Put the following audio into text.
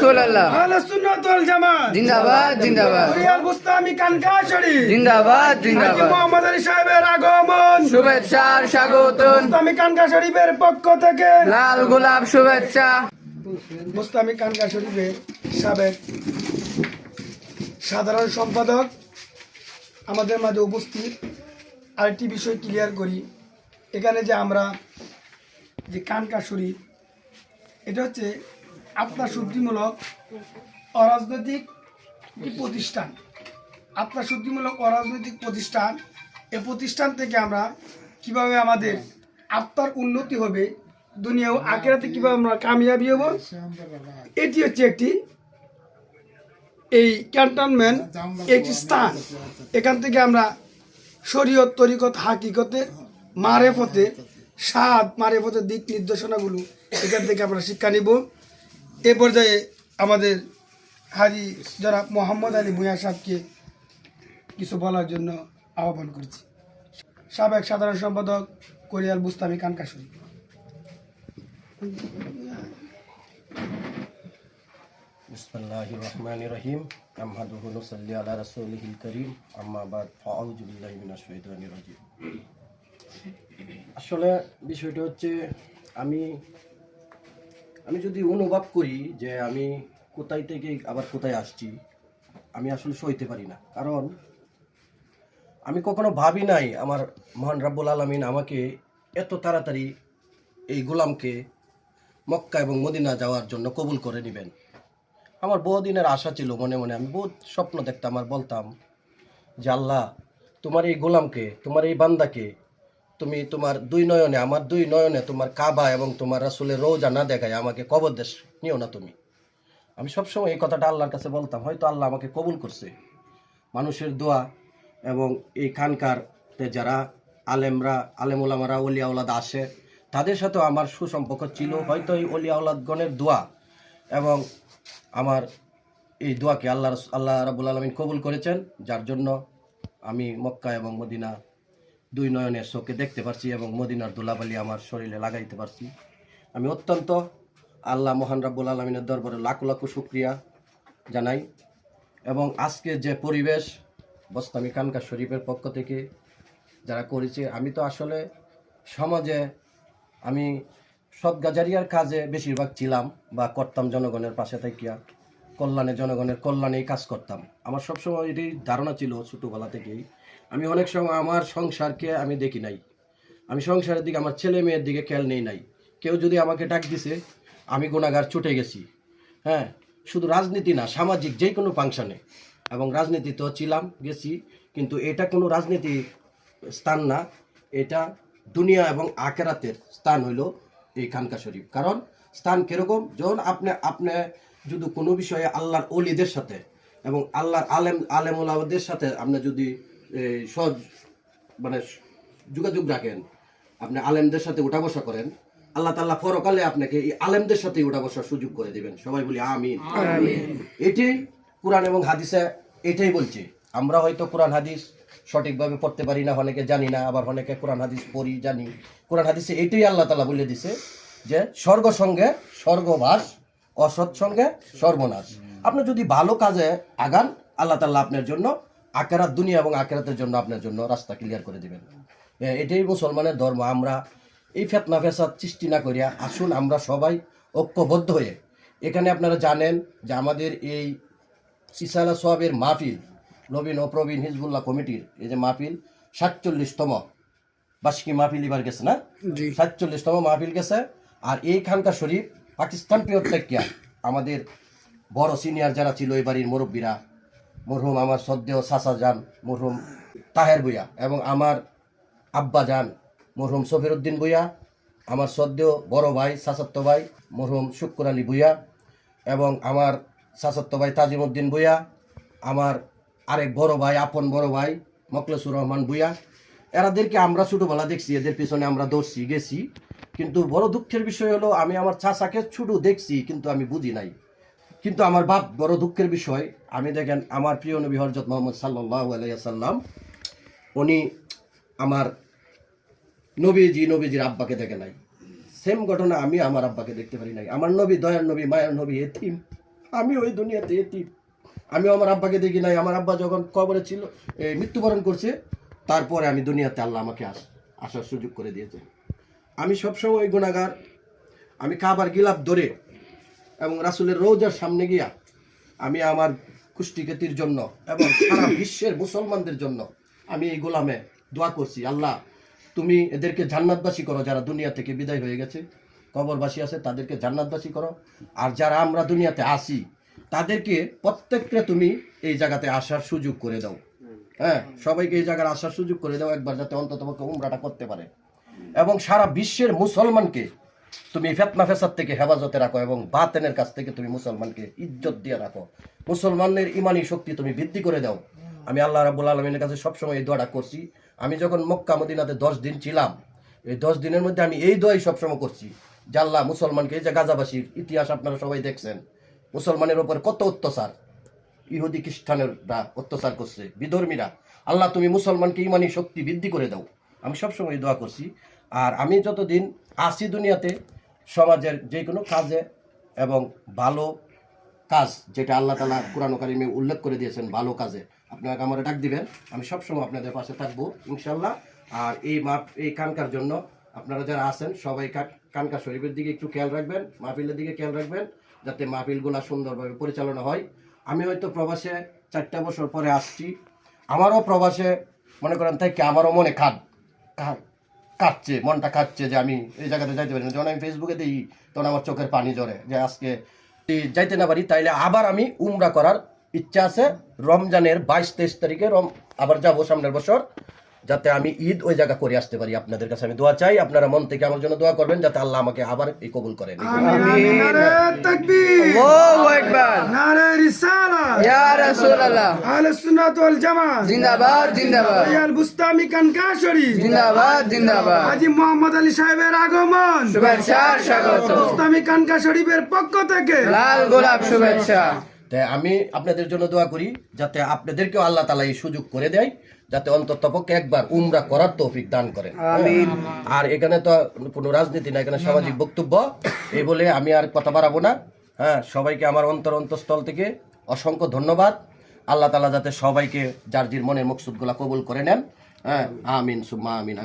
রাসূলুল্লাহ। আহলে সুন্নাত ওয়াল জামাত জিন্দাবাদ জিন্দাবাদ কুরিয়াল বুস্তামি কানকাশরী জিন্দাবাদ হাজী জিন্দাবাদ। মোহাম্মদ আলী সাহেবের আগমন শুভেচ্ছা আর স্বাগতম। বুস্তামি কানকা শরীফের পক্ষ থেকে লাল গোলাপ শুভেচ্ছা। বুস্তামি কানকা শরীফের সাবেক সাধারণ সম্পাদক আমাদের মাঝে উপস্থিত। আরেকটি বিষয় ক্লিয়ার করি, এখানে যে আমরা যে কানকা শরীফ, এটা হচ্ছে আত্মশুদ্ধিমূলক অরাজনৈতিক একটি প্রতিষ্ঠান। আত্মশুদ্ধিমূলক অরাজনৈতিক প্রতিষ্ঠান। এ প্রতিষ্ঠান থেকে আমরা কিভাবে আমাদের আত্মার উন্নতি হবে, দুনিয়া ও আখিরাতে কিভাবে আমরা কামিয়াবি হব, এটি হচ্ছে একটি এই ক্যান্টনমেন্ট একটি স্থান। এখান থেকে আমরা শরীয়ত, তরিকত, হাকিকতে, মারেফতে, স্বাদ মারেফতের দিক নির্দেশনাগুলো এখান থেকে আমরা শিক্ষা নিব। এ পর্যায়ে আমাদের হাজী জনাব মোহাম্মদ আলী ভূঁইয়া সাহেবকে কিছু বলার জন্য আহ্বান করছি। সাবেক সাধারণ সম্পাদক কুরিয়াল বুস্তামি কানকা শরীফ। বিসমিল্লাহির রহমানির রহিম। আহমাদুহু নুসাল্লি আলা রাসূলিহিল কারীম। আম্মা বাদ, ফাআউযু বিল্লাহি মিনাশ শাইতানির রাজীম। আসলে বিষয়টা হচ্ছে, আমি যদি অনুভব করি যে আমি কোথায় থেকে আবার কোথায় আসছি, আমি আসলে সইতে পারি না। কারণ আমি কখনো ভাবি নাই আমার মহান রাব্বুল আলামিন আমাকে এত তাড়াতাড়ি এই গোলামকে মক্কা এবং মদিনা যাওয়ার জন্য কবুল করে নেবেন। আমার বহুদিনের আশা ছিল, মনে মনে আমি বহুত স্বপ্ন দেখতাম আর বলতাম যে আল্লাহ, তোমার এই গোলামকে, তোমার এই বান্দাকে তুমি তোমার দুই নয়নে, আমার দুই নয়নে তোমার কাবা এবং তোমার রাসূলের রওজা না দেখায় আমাকে কবর দেশ নিও না তুমি। আমি সবসময় এই কথাটা আল্লাহর কাছে বলতাম। হয়তো আল্লাহ আমাকে কবুল করছে। মানুষের দোয়া এবং এই খানকারতে যারা আলেমরা, আলেম ওলামারা, ওলিয়া ওলাদ আসে, তাদের সাথেও আমার সুসম্পর্ক ছিল। হয়তো এই ওলিয়া ওলাদগণের দোয়া এবং আমার এই দোয়াকে আল্লাহ রাব্বুল আলামিন কবুল করেছেন, যার জন্য আমি মক্কা এবং মদিনা দুই নয়নের চোখে দেখতে পারছি এবং মদিনার ধুলাবালি আমার শরীরে লাগাইতে পারছি। আমি অত্যন্ত আল্লাহ মহান রাব্বুল আলামিনের দরবারে লাখো লাখো শুকরিয়া জানাই। এবং আজকে যে পরিবেশ বুস্তামি কানকা শরীফের পক্ষ থেকে যারা করেছে, আমি তো আসলে সমাজে আমি সৎগাজারিয়ার কাজে বেশিরভাগ ছিলাম বা করতাম, জনগণের পাশে থাকিয়া কল্যাণে, জনগণের কল্যাণেই কাজ করতাম। আমার সবসময় এটাই ধারণা ছিল ছোটোবেলা থেকেই। আমি অনেক সময় আমার সংসারকে আমি দেখি নাই, আমি সংসারের দিকে, আমার ছেলে মেয়ের দিকে খেয়াল নেই নাই। কেউ যদি আমাকে ডাক দিছে, আমি গুনাহগার ছুটে গেছি। হ্যাঁ, শুধু রাজনীতি না, সামাজিক যে কোনো ফাংশনে, এবং রাজনীতিতেও ছিলাম, গেছি। কিন্তু এটা কোনো রাজনীতি স্থান না, এটা দুনিয়া এবং আখিরাতের স্থান হইল এই খানকা শরীফ। কারণ স্থান কীরকম, যখন আপনি যদি কোনো বিষয়ে আল্লাহর ওলিদের সাথে এবং আল্লাহর আলেম ওলামাদের সাথে আপনি যদি সহজ মানে যোগাযোগ রাখেন, আপনি আলেমদের সাথে উঠা বসা করেন, আল্লাহ তাআলা পরকালে আপনাকে এই আলেমদের সাথে উঠা বসার সুযোগ করে দিবেন। সবাই বলি আমিন। এটাই কোরআন এবং হাদিসে এটাই বলছে। আমরা হয়তো কোরআন হাদিস সঠিকভাবে পড়তে পারি না, অনেকে জানি না, আবার অনেকে কোরআন হাদিস পড়ি, জানি। কোরআন হাদিসে এটাই আল্লাহ তাআলা বলে দিছে যে স্বর্গ সঙ্গে স্বর্গবাস, অসৎ সঙ্গে সর্বনাশ। আপনি যদি ভালো কাজে আগান, আল্লাহ তাআলা আপনার জন্য আখিরাত, দুনিয়া এবং আখিরাতের জন্য আপনার জন্য রাস্তা ক্লিয়ার করে দিবেন। এটাই মুসলমানের ধর্ম। আমরা এই ফিতনা ফেসাদ সৃষ্টি না করিয়া আসুন আমরা সবাই ঐক্যবদ্ধ হয়ে, এখানে আপনারা জানেন যে আমাদের এই ইসালা সোয়াবের মাহফিল, নবীন ও প্রবীণ হিজবুল্লাহ কমিটির এই যে মাহফিল 47তম বার্ষিকী মাহফিল এবার গেছে না, 47তম মাহফিল গেছে। আর এই খানকা শরীফ পাকিস্তান পিওর টেকিয়া আমাদের বড় সিনিয়র যারা ছিল এই বাড়ির মুরব্বীরা, মরহুম আমার শ্রদ্ধেয় চাচা যান মরহুম তাহের ভূঁইয়া, এবং আমার আব্বা যান মরহুম সফির উদ্দিন ভূঁইয়া, আমার শ্রদ্ধেয় বড় ভাই চাচাতো ভাই মরহুম শুক্কুর আলী ভূঁইয়া, এবং আমার চাচাতো ভাই তাজিমউদ্দিন ভূঁইয়া, আমার আরেক বড় ভাই, আপন বড় ভাই মকলেসুর রহমান ভূঁইয়া। এরাদেরকে আমরা ছোটোবেলা দেখছি, এদের পিছনে আমরা দৌড়ছি, গেছি। কিন্তু বড় দুঃখের বিষয় হলো, আমি আমার চাচাকে ছোটো দেখছি কিন্তু আমি বুঝি নাই। কিন্তু আমার বাপ, বড় দুঃখের বিষয়, আমি দেখেন আমার প্রিয় নবী হযরত মুহাম্মদ সাল্লাল্লাহু আলাইহি ওয়াসাল্লাম, উনি আমার নবীজির আব্বাকে দেখে নাই। সেম ঘটনা আমি আমার আব্বাকে দেখতে পারি নাই। আমার নবী, দয়ার নবী, মায়ের নবী, এতিম, আমি ওই দুনিয়াতে এতিম। আমি আমার আব্বাকে দেখি নাই। আমার আব্বা যখন কবরে ছিল, মৃত্যুবরণ করছে, তারপরে আমি দুনিয়াতে আল্লাহ আমাকে আসার সুযোগ করে দিয়েছে। আমি সবসময় গুনাহগার। আমি কাবার গিলাফ ধরে এবং রাসূলের রওজার সামনে গিয়া আমি আমার কুষ্টিকেতির জন্য এবং সারা বিশ্বের মুসলমানদের জন্য আমি এই গোলামে দোয়া করছি, আল্লাহ তুমি এদেরকে জান্নাতবাসী করো। যারা দুনিয়া থেকে বিদায় হয়ে গেছে, কবরবাসী আছে, তাদেরকে জান্নাতবাসী করো। আর যারা আমরা দুনিয়াতে আসি, তাদেরকে প্রত্যেককে তুমি এই জায়গাতে আসার সুযোগ করে দাও। হ্যাঁ, সবাইকে এই জায়গায় আসার সুযোগ করে দাও একবার, যাতে অন্ততপক্ষে উমরাটা করতে পারে। এবং সারা বিশ্বের মুসলমানকে তুমি ফিতনা ফাসাদ থেকে হেফাজতে রাখো এবং বাতিলের কাছ থেকে তুমি মুসলমানকে ইজ্জত দিয়ে রাখো। মুসলমানদের ইমানি শক্তি তুমি বৃদ্ধি করে দাও। আমি আল্লাহ রাব্বুল আলামিনের কাছে সবসময় এই দোয়াটা করছি। আমি যখন মক্কা মদিনাতে 10 দিন ছিলাম, এই 10 দিনের মধ্যে আমি এই দোয়াই সবসময় করছি যে আল্লাহ মুসলমানকে, এই যে গাজাবাসীর ইতিহাস আপনারা সবাই দেখছেন, মুসলমানের ওপর কত অত্যাচার, ইহুদি খ্রিস্টানেরা অত্যাচার করছে, বিধর্মীরা, আল্লাহ তুমি মুসলমানকে ইমানি শক্তি বৃদ্ধি করে দাও। আমি সবসময় দোয়া করছি। আর আমি যতদিন আসি দুনিয়াতে, সমাজের যে কোনো কাজে এবং ভালো কাজ, যেটা আল্লাহ তাআলা কুরআন কারীমে উল্লেখ করে দিয়েছেন, ভালো কাজে আপনারা আমার ডাক দিবেন। আমি সবসময় আপনাদের পাশে থাকবো ইনশাল্লাহ। আর এই কানকার জন্য আপনারা যারা আছেন সবাই কানকা শরীফের দিকে একটু খেয়াল রাখবেন, মাহফিলের দিকে খেয়াল রাখবেন, যাতে মাহফিলগুলো সুন্দরভাবে পরিচালনা হয়। আমি হয়তো প্রবাসে 4টা বছর পরে আসছি, আমারও প্রবাসে মনে করেন তাই কি আমারও মনে কাঁদছে, মনটা কাঁদছে যে আমি এই জায়গাতে যাইতে পারি না। যখন আমি ফেসবুকে দিই, তখন আমার চোখের পানি ঝরে যে আজকে যাইতে না পারি। তাইলে আবার আমি উমরা করার ইচ্ছা আছে। রমজানের 22-23 তারিখে আবার যাবো সামনের বছর, যাতে আমি ঈদ ওই জায়গা করে আসতে পারি। আপনাদের কাছে আমি দোয়া চাই, আপনারা মন থেকে আমার জন্য দোয়া করবেন, যাতে আল্লাহ আমাকে আবার এই কবুল করেন। আমিন। নারে তাকবীর, আল্লাহু আকবার, নারে রিসালাত, ইয়া রাসূলুল্লাহ, আহলে সুন্নাত ওয়াল জামাত জিন্দাবাদ জিন্দাবাদ, আল বুস্তামি কানকা শরীফ জিন্দাবাদ জিন্দাবাদ, হাজী মোহাম্মদ আলী সাহেবের আগমন, শুভেচ্ছার স্বাগত, বুস্তামি কানকা শরীফের পক্ষ থেকে লাল গোলাপ শুভেচ্ছা। তাই আমি আপনাদের জন্য দোয়া করি, যাতে আপনাদেরকেও আল্লাহ তাআলা এই সুযোগ করে দেয়, যাতে অন্ততপক্ষে একবার উমরা করার তৌফিক দান করেন। আমিন। আর এখানে তো কোনো রাজনীতি না, এখানে সামাজিক বক্তব্য। এই বলে আমি আর কথা বাড়াবো না। হ্যাঁ, সবাইকে আমার অন্তঃস্থল থেকে অসংখ্য ধন্যবাদ। আল্লাহ তাআলা যাতে সবাইকে যার যার মনের মকসুদগুলা কবুল করে নেন। হ্যাঁ, আমিন সুম্মা আমিন।